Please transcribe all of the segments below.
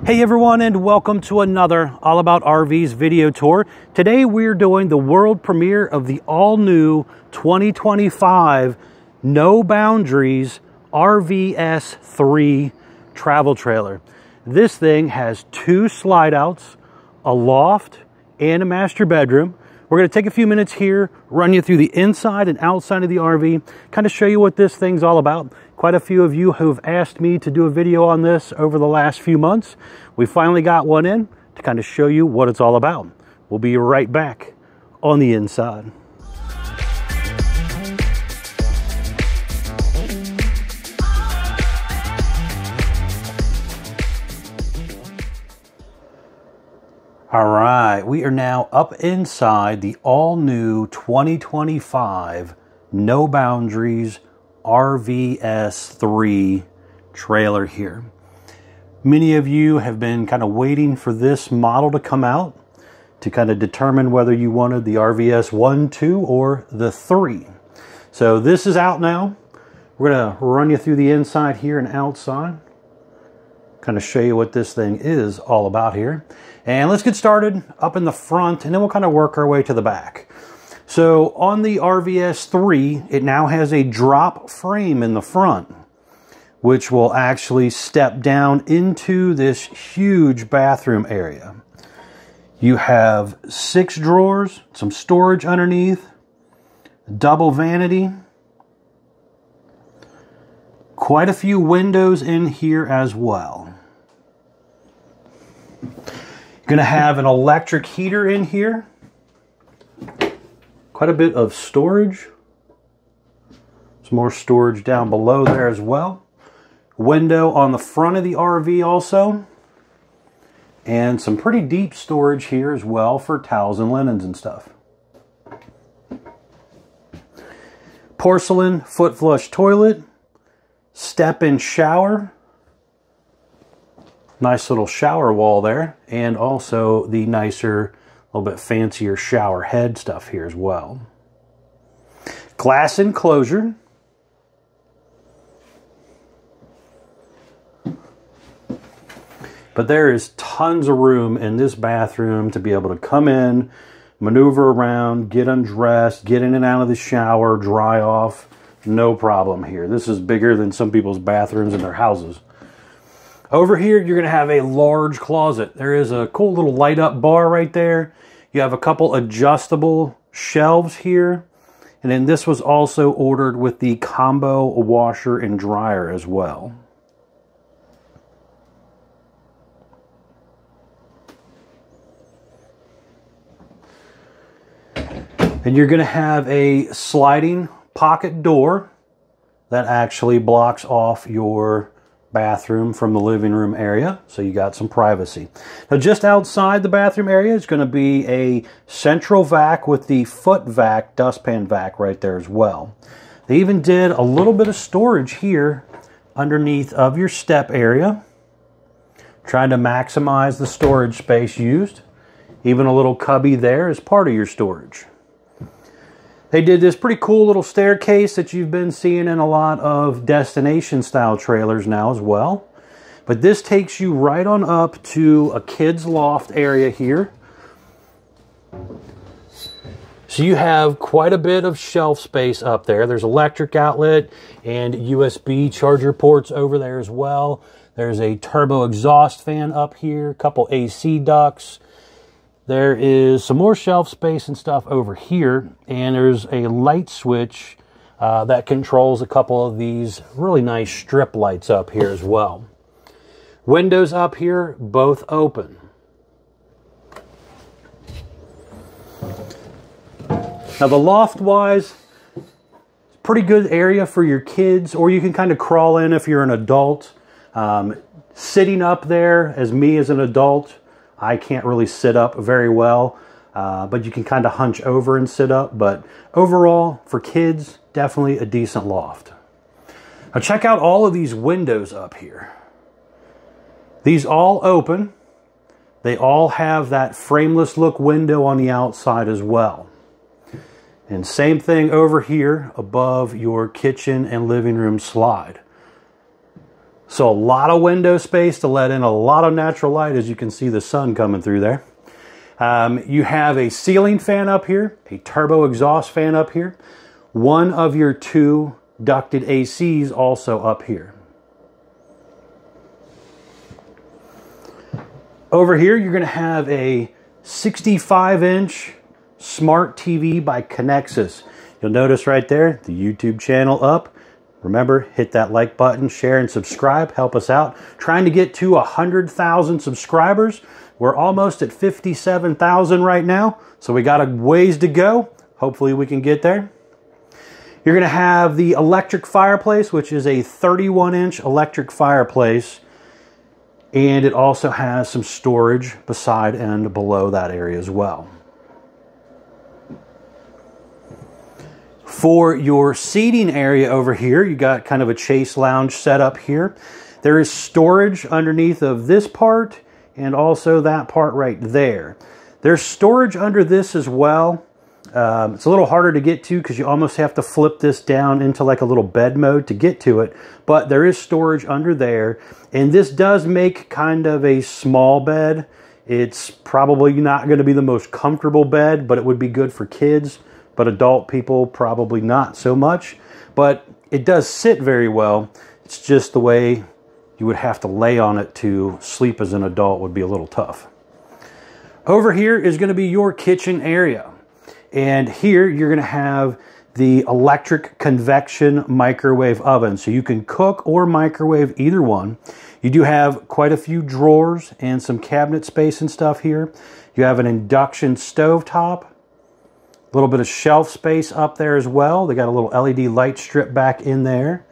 Hey everyone, and welcome to another All About RVs video tour. Today we're doing the world premiere of the all-new 2025 No Boundaries RVS3 travel trailer. This thing has two slide outs, a loft, and a master bedroom. We're going to take a few minutes here, run you through the inside and outside of the RV, kind of show you what this thing's all about. Quite a few of you who've asked me to do a video on this over the last few months. We finally got one in to kind of show you what it's all about. We'll be right back on the inside. All right, we are now up inside the all-new 2025 No Boundaries RVS3 trailer here. Many of you have been kind of waiting for this model to come out to kind of determine whether you wanted the RVS 1, 2, or the 3. So this is out now. We're going to run you through the inside here and outside, kind of show you what this thing is all about here. And let's get started up in the front, and then we'll kind of work our way to the back. So on the RVS3, it now has a drop frame in the front, which will actually step down into this huge bathroom area. You have 6 drawers, some storage underneath, double vanity, quite a few windows in here as well. You're going to have an electric heater in here. Quite a bit of storage. Some more storage down below there as well. Window on the front of the RV also. And some pretty deep storage here as well for towels and linens and stuff. Porcelain foot flush toilet. Step-in shower. Nice little shower wall there, and also the nicer, a little bit fancier shower head stuff here as well. Glass enclosure. But there is tons of room in this bathroom to be able to come in, maneuver around, get undressed, get in and out of the shower, dry off. No problem here. This is bigger than some people's bathrooms in their houses. Over here, you're going to have a large closet. There is a cool little light up bar right there. You have a couple adjustable shelves here. And then this was also ordered with the combo washer and dryer as well. And you're going to have a sliding pocket door that actually blocks off your bathroom from the living room area, so you got some privacy. Now just outside the bathroom area is going to be a central vac with the foot vac, dustpan vac right there as well. They even did a little bit of storage here underneath of your step area, trying to maximize the storage space used. Even a little cubby there as part of your storage. They did this pretty cool little staircase that you've been seeing in a lot of destination style trailers now as well. But this takes you right on up to a kid's loft area here. So you have quite a bit of shelf space up there. There's electric outlet and USB charger ports over there as well. There's a turbo exhaust fan up here, a couple AC ducts. There is some more shelf space and stuff over here, and there's a light switch that controls a couple of these really nice strip lights up here as well. Windows up here, both open. Now the loft-wise, pretty good area for your kids, or you can kind of crawl in if you're an adult. Sitting up there, as me as an adult, I can't really sit up very well, but you can kind of hunch over and sit up. But overall, for kids, definitely a decent loft. Now check out all of these windows up here. These all open. They all have that frameless look window on the outside as well. And same thing over here above your kitchen and living room slide. So a lot of window space to let in a lot of natural light, as you can see the sun coming through there. You have a ceiling fan up here, a turbo exhaust fan up here. One of your 2 ducted ACs also up here. Over here, you're going to have a 65-inch smart TV by Connexus. You'll notice right there, the YouTube channel up. Remember, hit that like button, share, and subscribe. Help us out. Trying to get to 100,000 subscribers. We're almost at 57,000 right now, so we got a ways to go. Hopefully we can get there. You're going to have the electric fireplace, which is a 31-inch electric fireplace. And it also has some storage beside and below that area as well. For your seating area over here, you got kind of a chase lounge set up here. There is storage underneath of this part and also that part right there. There's storage under this as well. It's a little harder to get to because you almost have to flip this down into like a little bed mode to get to it. But there is storage under there. And this does make kind of a small bed. It's probably not going to be the most comfortable bed, but it would be good for kids. But adult people, probably not so much. But it does sit very well. It's just the way you would have to lay on it to sleep as an adult would be a little tough. Over here is going to be your kitchen area. And here you're going to have the electric convection microwave oven. So you can cook or microwave either one. You do have quite a few drawers and some cabinet space and stuff here. You have an induction stove top. A little bit of shelf space up there as well. They got a little LED light strip back in there.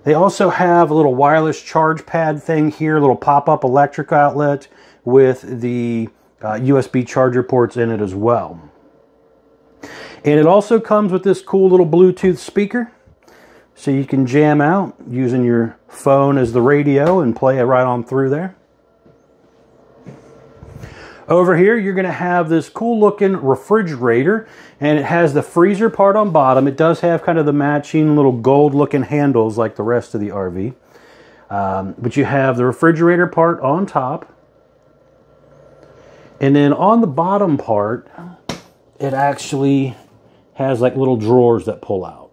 They also have a little wireless charge pad thing here, a little pop-up electric outlet with the USB charger ports in it as well. And it also comes with this cool little Bluetooth speaker. So you can jam out using your phone as the radio and play it right on through there. Over here, you're going to have this cool looking refrigerator, and it has the freezer part on bottom. It does have kind of the matching little gold looking handles like the rest of the RV. But you have the refrigerator part on top. And then on the bottom part, it actually has like little drawers that pull out.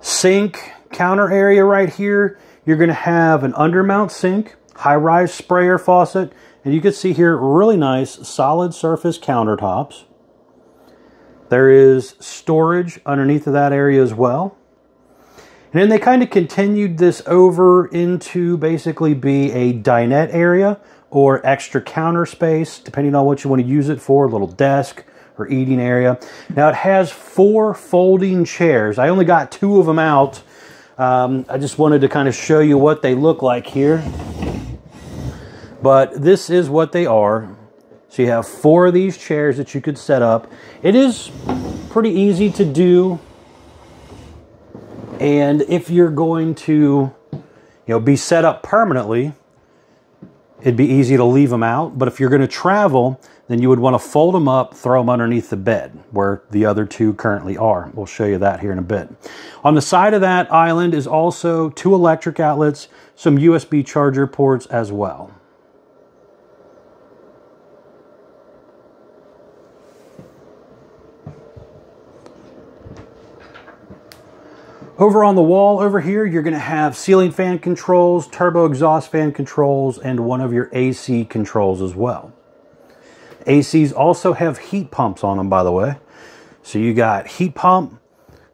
Sink counter area right here. You're going to have an undermount sink, high-rise sprayer faucet, and you can see here really nice solid surface countertops. There is storage underneath of that area as well. And then they kind of continued this over into basically be a dinette area or extra counter space, depending on what you want to use it for, a little desk or eating area. Now it has 4 folding chairs. I only got 2 of them out. I just wanted to kind of show you what they look like here. But this is what they are. So you have 4 of these chairs that you could set up. It is pretty easy to do. And if you're going to, be set up permanently, it'd be easy to leave them out. But if you're going to travel, then you would want to fold them up, throw them underneath the bed where the other 2 currently are. We'll show you that here in a bit. On the side of that island is also 2 electric outlets, some USB charger ports as well. Over on the wall over here, you're going to have ceiling fan controls, turbo exhaust fan controls, and one of your AC controls as well. ACs also have heat pumps on them, by the way. So you got heat pump,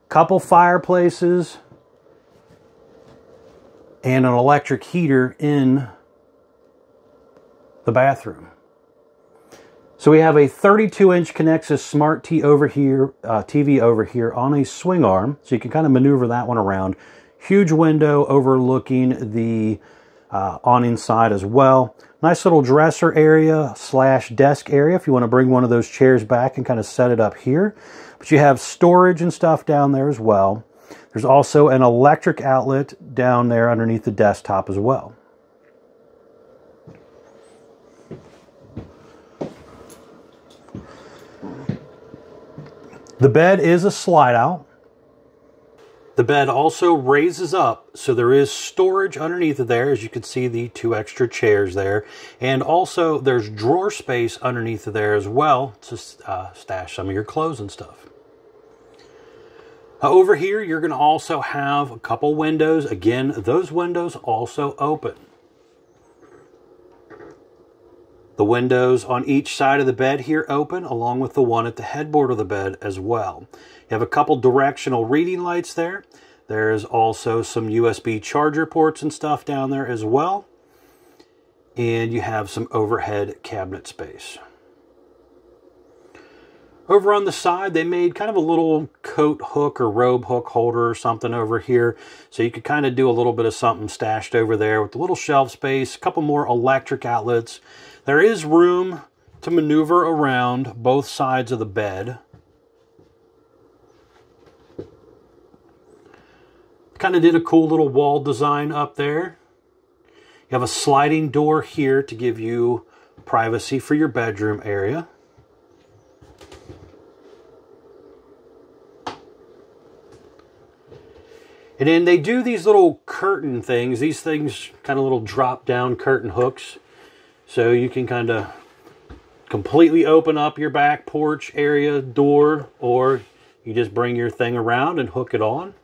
couple fireplaces, and an electric heater in the bathroom. So we have a 32-inch Connexus Smart TV over here on a swing arm, so you can kind of maneuver that one around. Huge window overlooking the awning side as well. Nice little dresser area / desk area if you want to bring one of those chairs back and kind of set it up here. But you have storage and stuff down there as well. There's also an electric outlet down there underneath the desktop as well. The bed is a slide out. The bed also raises up, so there is storage underneath of there, as you can see the 2 extra chairs there. And also there's drawer space underneath of there as well to stash some of your clothes and stuff. Over here, you're going to also have a couple windows. Again, those windows also open. The windows on each side of the bed here open, along with the one at the headboard of the bed as well. You have a couple directional reading lights there. There's also some USB charger ports and stuff down there as well. And you have some overhead cabinet space. Over on the side, they made kind of a little coat hook or robe hook holder or something over here. So you could kind of do a little bit of something stashed over there with a little shelf space, a couple more electric outlets. There is room to maneuver around both sides of the bed. Kind of did a cool little wall design up there. You have a sliding door here to give you privacy for your bedroom area. And then they do these little curtain things. These things, kind of little drop down curtain hooks. So you can kind of completely open up your back porch area door, or you just bring your thing around and hook it on.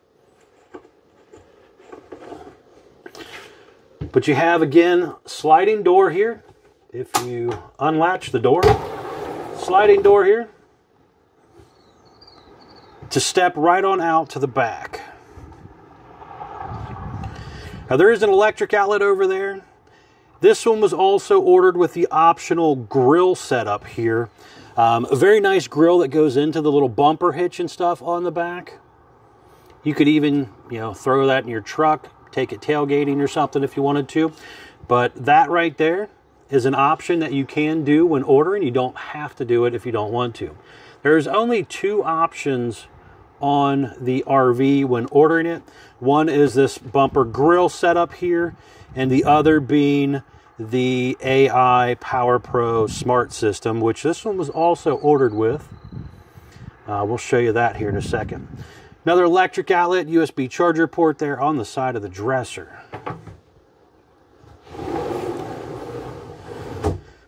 But you have, again, sliding door here. If you unlatch the door, sliding door here to step right on out to the back. Now there is an electric outlet over there. This one was also ordered with the optional grill setup here. A very nice grill that goes into the little bumper hitch and stuff on the back. You could even, throw that in your truck, take it tailgating or something if you wanted to. But that right there is an option that you can do when ordering. You don't have to do it if you don't want to. There's only 2 options on the RV when ordering it. One is this bumper grill setup here, and the other being the AI Power Pro Smart System, which this one was also ordered with. We'll show you that here in a second. Another electric outlet, USB charger port there on the side of the dresser.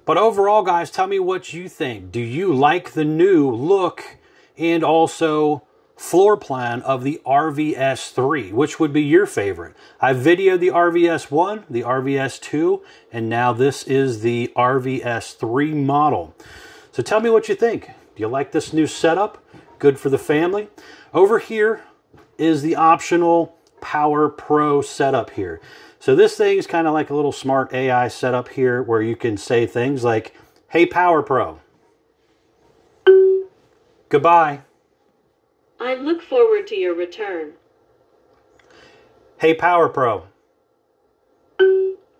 But overall, guys, tell me what you think. Do you like the new look and also floor plan of the RVS3? Which would be your favorite? I videoed the RVS1, the RVS2, and now this is the RVS3 model. So tell me what you think. Do you like this new setup? Good for the family. Over here is the optional Power Pro setup here. So this thing is kind of like a little smart AI setup here where you can say things like, "Hey Power Pro, goodbye. I look forward to your return. Hey Power Pro,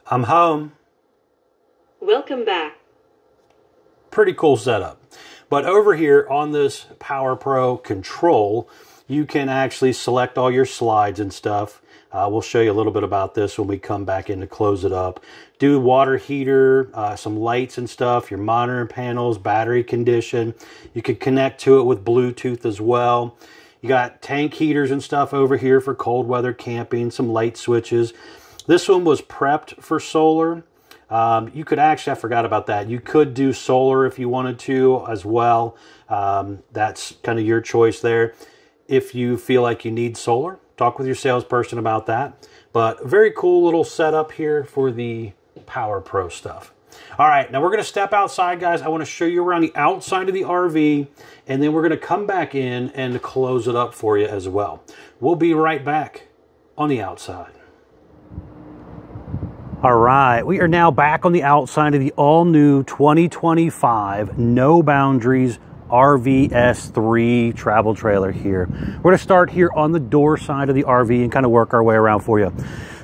I'm home. Welcome back." Pretty cool setup. But over here on this Power Pro control, you can actually select all your slides and stuff. We'll show you a little bit about this when we come back in to close it up. Do water heater, some lights and stuff, your monitoring panels, battery condition. You can connect to it with Bluetooth as well. You got tank heaters and stuff over here for cold weather camping, some light switches. This one was prepped for solar. You could actually, I forgot about that. You could do solar if you wanted to as well. That's kind of your choice there. If you feel like you need solar, talk with your salesperson about that. But very cool little setup here for the Power Pro stuff. All right, now we're going to step outside, guys. I want to show you around the outside of the RV, and then we're going to come back in and close it up for you as well. We'll be right back on the outside. All right, we are now back on the outside of the all-new 2025 No Boundaries RVS3 travel trailer here. We're going to start here on the door side of the RV and kind of work our way around for you.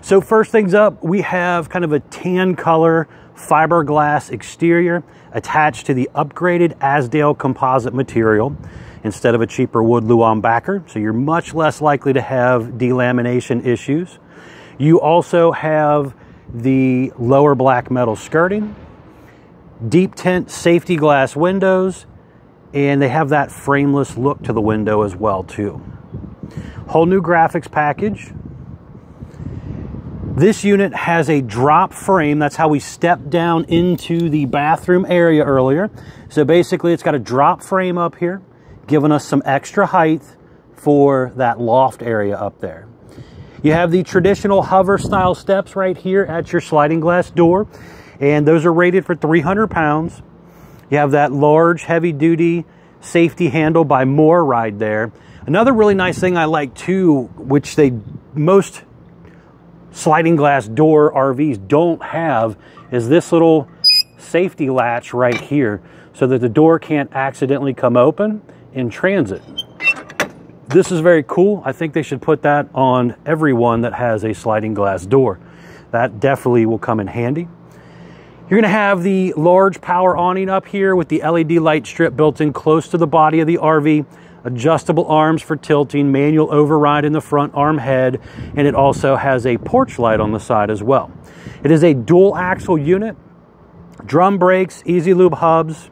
So first things up, we have kind of a tan color fiberglass exterior attached to the upgraded Azdel composite material instead of a cheaper wood Luan backer. So you're much less likely to have delamination issues. You also have the lower black metal skirting, deep tint safety glass windows, and they have that frameless look to the window as well too. Whole new graphics package. This unit has a drop frame. That's how we stepped down into the bathroom area earlier. So basically it's got a drop frame up here, giving us some extra height for that loft area up there. You have the traditional hover style steps right here at your sliding glass door, and those are rated for 300 pounds. You have that large heavy duty safety handle by Moore Ride there. Another really nice thing I like too, which most sliding glass door RVs don't have, is this little safety latch right here so that the door can't accidentally come open in transit. This is very cool. I think they should put that on everyone that has a sliding glass door. That definitely will come in handy. You're going to have the large power awning up here with the LED light strip built in close to the body of the RV. Adjustable arms for tilting, manual override in the front arm head, and it also has a porch light on the side as well. It is a dual axle unit, drum brakes, easy lube hubs.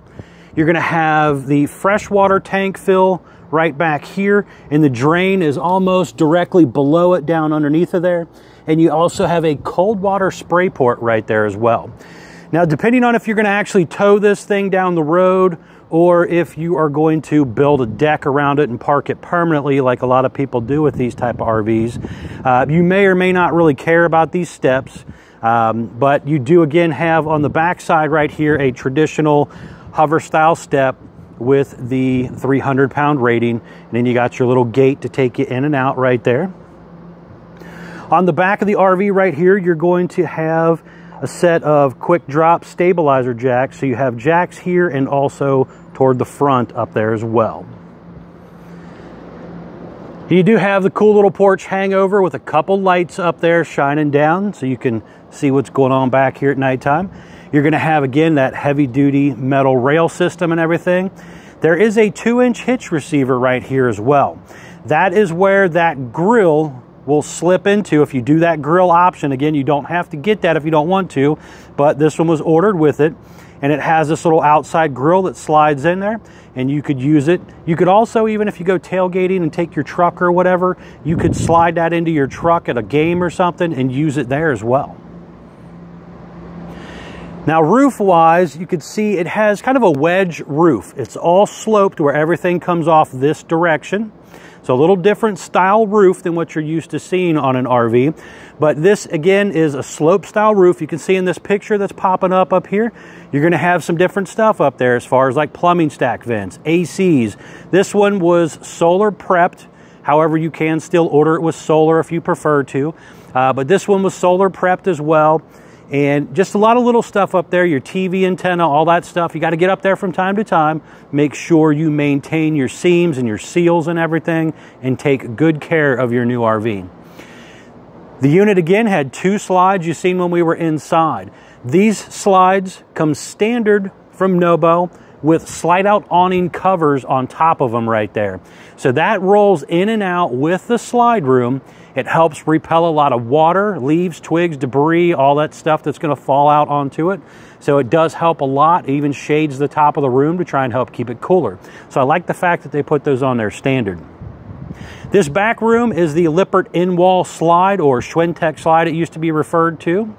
You're going to have the freshwater tank fill right back here, and the drain is almost directly below it down underneath of there. And you also have a cold water spray port right there as well. Now, depending on if you're going to actually tow this thing down the road or if you are going to build a deck around it and park it permanently like a lot of people do with these type of RVs, you may or may not really care about these steps, but you do again have on the back side right here a traditional hover style step with the 300 pound rating, and then you got your little gate to take you in and out right there. On the back of the RV right here, you're going to have a set of quick drop stabilizer jacks. So you have jacks here and also toward the front up there as well. You do have the cool little porch hangover with a couple lights up there shining down so you can see what's going on back here at nighttime. You're going to have, again, that heavy-duty metal rail system and everything. There is a 2-inch hitch receiver right here as well. That is where that grill will slip into. If you do that grill option, again, you don't have to get that if you don't want to, but this one was ordered with it, and it has this little outside grill that slides in there, and you could use it. You could also, even if you go tailgating and take your truck or whatever, you could slide that into your truck at a game or something and use it there as well. Now, roof-wise, you can see it has kind of a wedge roof. It's all sloped where everything comes off this direction. So a little different style roof than what you're used to seeing on an RV. But this, again, is a slope style roof. You can see in this picture that's popping up here, you're going to have some different stuff up there as far as like plumbing stack vents, ACs. This one was solar prepped. However, you can still order it with solar if you prefer to. But this one was solar prepped as well. And just a lot of little stuff up there, your TV antenna, all that stuff. You got to get up there from time to time. Make sure you maintain your seams and your seals and everything, and take good care of your new RV. The unit, again, had 2 slides you've seen when we were inside. These slides come standard from NOBO with slide-out awning covers on top of them right there. So that rolls in and out with the slide room. It helps repel a lot of water, leaves, twigs, debris, all that stuff that's going to fall out onto it. So it does help a lot. It even shades the top of the room to try and help keep it cooler. So I like the fact that they put those on there standard. This back room is the Lippert in-wall slide, or Schwentech slide it used to be referred to.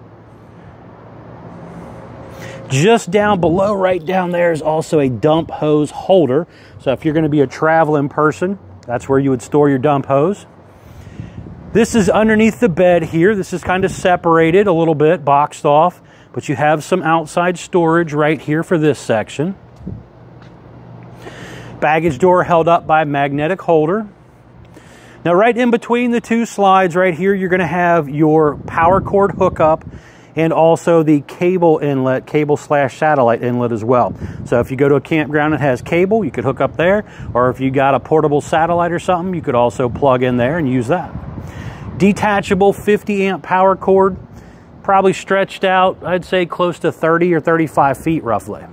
Just down below, right down there, is also a dump hose holder. So if you're going to be a traveling person, that's where you would store your dump hose. This is underneath the bed here. This is kind of separated a little bit, boxed off, but you have some outside storage right here for this section. Baggage door held up by a magnetic holder. Now, right in between the 2 slides right here, you're going to have your power cord hookup and also the cable inlet, cable/satellite inlet as well. So if you go to a campground that has cable, you could hook up there, or if you got a portable satellite or something, you could also plug in there and use that. Detachable 50 amp power cord, probably stretched out, I'd say close to 30 or 35 feet roughly.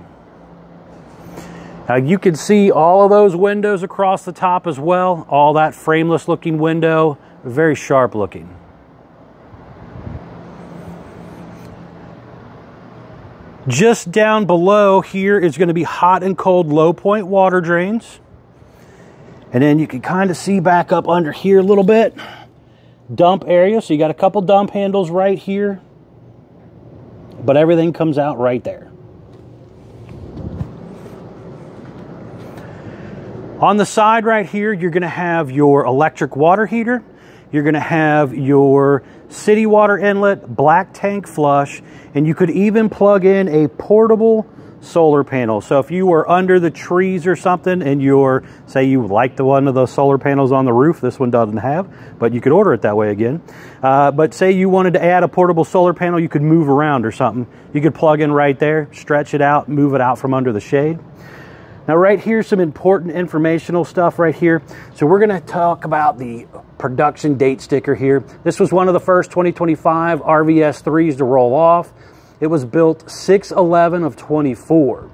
Now you can see all of those windows across the top as well. All that frameless looking window, very sharp looking. Just down below here is going to be hot and cold low point water drains. And then you can kind of see back up under here a little bit. Dump area. So you got a couple dump handles right here. But everything comes out right there. On the side right here, you're going to have your electric water heater. You're going to have your city water inlet, black tank flush, and you could even plug in a portable solar panel. So if you were under the trees or something and say you like one of those solar panels on the roof, this one doesn't have, but you could order it that way again. But say you wanted to add a portable solar panel, you could move around or something. You could plug in right there, stretch it out, move it out from under the shade. Now right here, some important informational stuff right here. So we're gonna talk about the production date sticker here. This was one of the first 2025 RVS3s to roll off. It was built 6/11 of 24.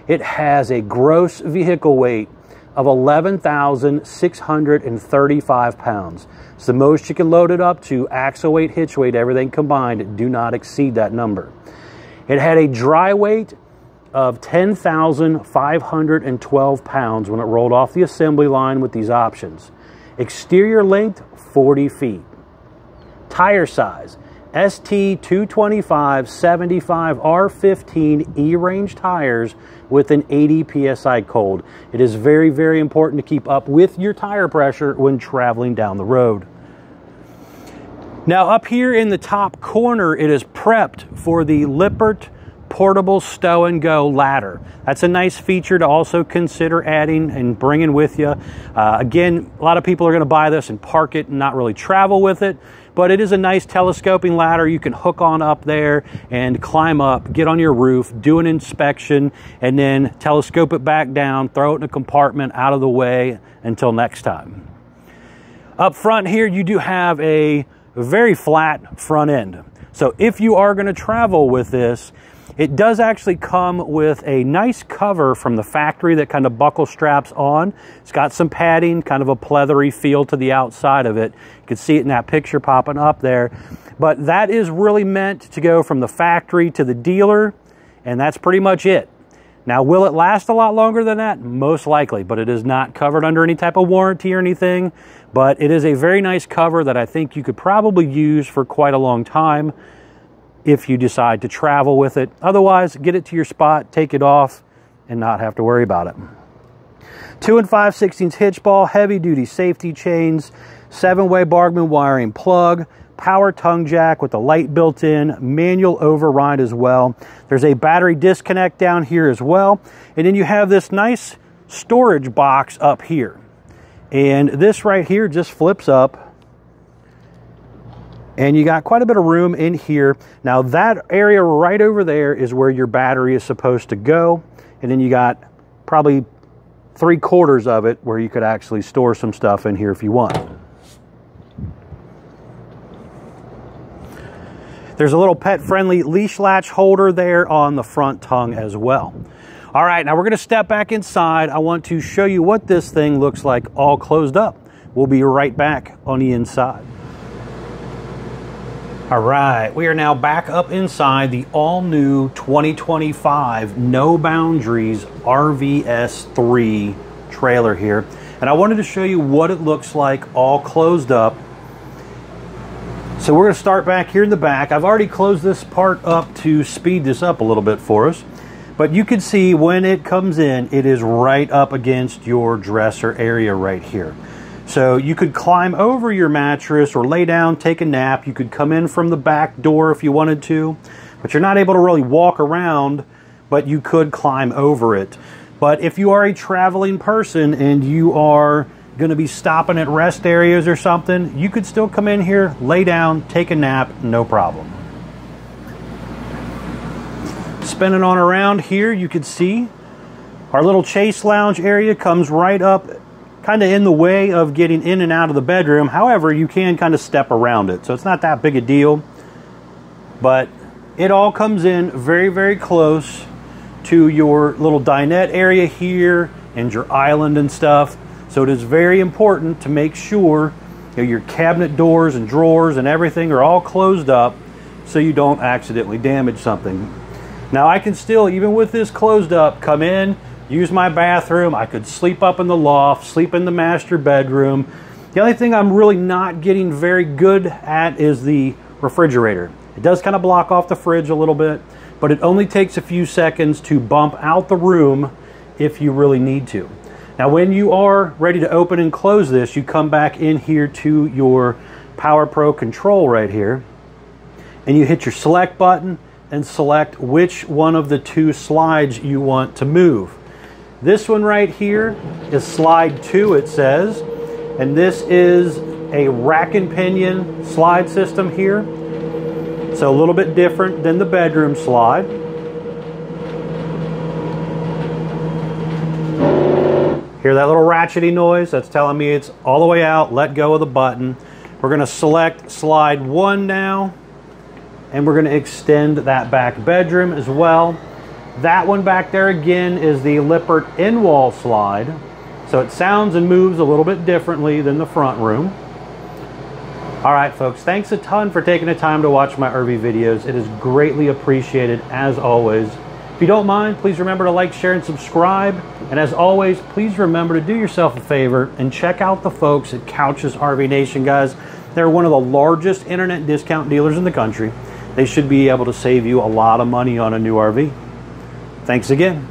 It has a gross vehicle weight of 11,635 pounds. It's the most you can load it up to. Axle weight, hitch weight, everything combined, do not exceed that number. It had a dry weight of 10,512 pounds when it rolled off the assembly line with these options. Exterior length, 40 feet. Tire size, ST 225 75 R15 E-range tires with an 80 PSI cold. It is very, very important to keep up with your tire pressure when traveling down the road. Now up here in the top corner, it is prepped for the Lippert portable stow and go ladder. That's a nice feature to also consider adding and bringing with you. Again, a lot of people are going to buy this and park it and not really travel with it, but it is a nice telescoping ladder. You can hook on up there and climb up, get on your roof, do an inspection, and then telescope it back down, throw it in a compartment out of the way until next time. Up front here, you do have a very flat front end. So if you are going to travel with this, it does actually come with a nice cover from the factory that kind of buckle straps on. It's got some padding, kind of a pleathery feel to the outside of it. You can see it in that picture popping up there. But that is really meant to go from the factory to the dealer, and that's pretty much it. Now, will it last a lot longer than that? Most likely, but it is not covered under any type of warranty or anything. But it is a very nice cover that I think you could probably use for quite a long time if you decide to travel with it. Otherwise, get it to your spot, take it off, and not have to worry about it. 2 5/16 hitch ball, heavy duty safety chains, 7-way Bargman wiring plug, power tongue jack with the light built in, manual override as well. There's a battery disconnect down here as well. And then you have this nice storage box up here. And this right here just flips up. And you got quite a bit of room in here. Now that area right over there is where your battery is supposed to go. And then you got probably 3/4 of it where you could actually store some stuff in here if you want. There's a little pet-friendly leash latch holder there on the front tongue as well. All right, now we're gonna step back inside. I want to show you what this thing looks like all closed up. We'll be right back on the inside. All right, we are now back up inside the all-new 2025 No Boundaries RVS3 trailer here. And I wanted to show you what it looks like all closed up. So we're gonna start back here in the back. I've already closed this part up to speed this up a little bit for us. But you can see when it comes in, it is right up against your dresser area right here. So you could climb over your mattress or lay down, take a nap. You could come in from the back door if you wanted to, but you're not able to really walk around, but you could climb over it. But if you are a traveling person and you are going to be stopping at rest areas or something, you could still come in here, lay down, take a nap, no problem. Spinning on around here, you can see our little chase lounge area comes right up kind of in the way of getting in and out of the bedroom. However, you can kind of step around it, so it's not that big a deal. But it all comes in very, very close to your little dinette area here and your island and stuff. So it is very important to make sure your cabinet doors and drawers and everything are all closed up so you don't accidentally damage something. Now I can still, even with this closed up, come in, use my bathroom. I could sleep up in the loft, sleep in the master bedroom. The only thing I'm really not getting very good at is the refrigerator. It does kind of block off the fridge a little bit, but it only takes a few seconds to bump out the room if you really need to. Now when you are ready to open and close this, you come back in here to your Power Pro control right here, and you hit your select button and select which one of the two slides you want to move. This one right here is slide 2, it says, and this is a rack and pinion slide system here. So a little bit different than the bedroom slide. Hear that little ratchety noise? That's telling me it's all the way out. Let go of the button. We're going to select slide 1 now, and we're going to extend that back bedroom as well. That one back there again is the Lippert in-wall slide. So it sounds and moves a little bit differently than the front room. All right, folks, thanks a ton for taking the time to watch my RV videos. It is greatly appreciated, as always. If you don't mind, please remember to like, share, and subscribe. And as always, please remember to do yourself a favor and check out the folks at Couch's RV Nation, guys. They're one of the largest internet discount dealers in the country. They should be able to save you a lot of money on a new RV. Thanks again.